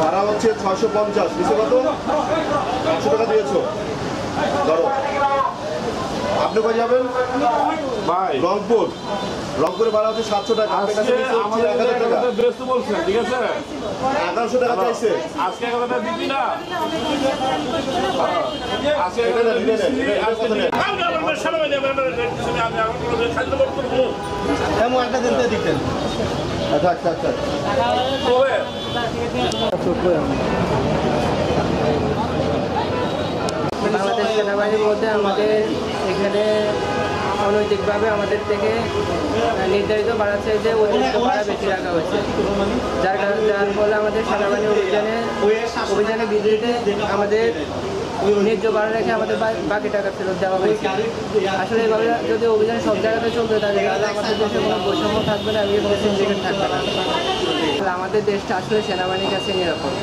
ভাড়া হচ্ছে 650, নিচে কত? 500 টাকা দিয়েছো। ধরো আপনি কোথায় যাবেন? ভাই রংপুর। রংপুরে ভাড়া হচ্ছে 700 টাকা। আপনার কাছে নিচে হচ্ছে 1000 টাকা। ব্যস্ত বলছেন, ঠিক আছে? 1100 টাকা চাইছে। আজকে কথা দিবি না, আজকে এটা না, এটা নেন, এটা কত নেন? এমন একটা দিনতে দিতেন। আচ্ছা আচ্ছা আচ্ছা। বাংলাদেশ সেনাবাহিনীর মধ্যে আমাদের এখানে অনৈতিকভাবে আমাদের থেকে নির্ধারিত ভাড়া চাইতে অতিরিক্ত ভাড়া বেশি রাখা হয়েছে, যার ফলে আমাদের সেনাবাহিনী অভিযানের বিরুদ্ধে আমাদের ন্যায্য ভাড়া রেখে আমাদের বাকি টাকা ফেরত দেওয়া হয়েছে। আসলে এভাবে যদি অভিযান সব জায়গাতে চলতে থাকে তাহলে আমাদের দেশে কোনো বৈষম্য থাকবে না, এবং কোনো সিন্ডিকেট থাকবে না। আমাদের দেশটা আসলে সেনাবাহিনীর কাছে নিরাপদ।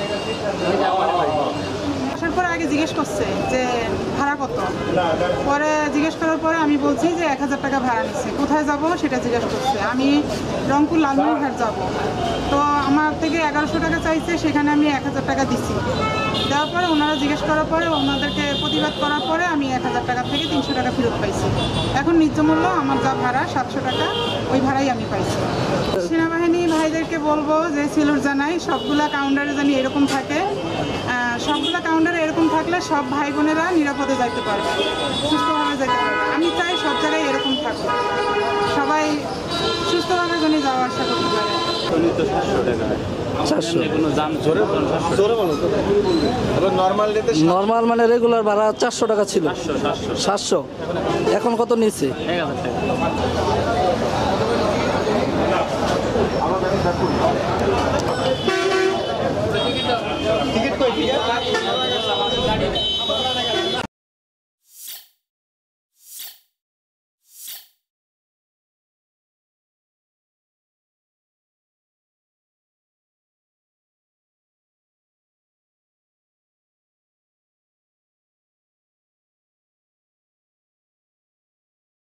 আসার পরে আগে জিজ্ঞেস করছে যে ভাড়া কত, পরে জিজ্ঞেস করার পরে আমি বলছি যে 1000 টাকা ভাড়া নিচ্ছে। কোথায় যাব সেটা জিজ্ঞেস করছে। আমি রংপুর লালমনিরহাট যাব, তো আমার থেকে 1100 টাকা চাইছে, সেখানে আমি 1000 টাকা দিচ্ছি। দেওয়ার পরে ওনারা জিজ্ঞেস করার পরে ওনাদেরকে প্রতিবাদ করার পরে আমি 1000 টাকা থেকে 300 টাকা ফেরত পাইছি। এখন ন্যায্য মূল্য আমার যা ভাড়া 700 টাকা, ওই ভাড়াই আমি পাইছি। সেনাবাহিনী ভাইদেরকে বলবো যে সিলুট জানাই, সবগুলা কাউন্টারে জানি এরকম থাকে, সবগুলো কাউন্টারে এরকম থাকলে সব ভাই বোনেরা নিরাপদে যাইতে পারবে, সুস্থভাবে যেতে পারবে। আমি চাই সব জায়গায় এরকম থাকুক, সবাই সুস্থভাবে যেন যাওয়া আসা করতে পারে। 400 নর্মাল মানে রেগুলার ভাড়া 400 টাকা ছিল, 700। এখন কত নিচ্ছে? 1000 টাকা।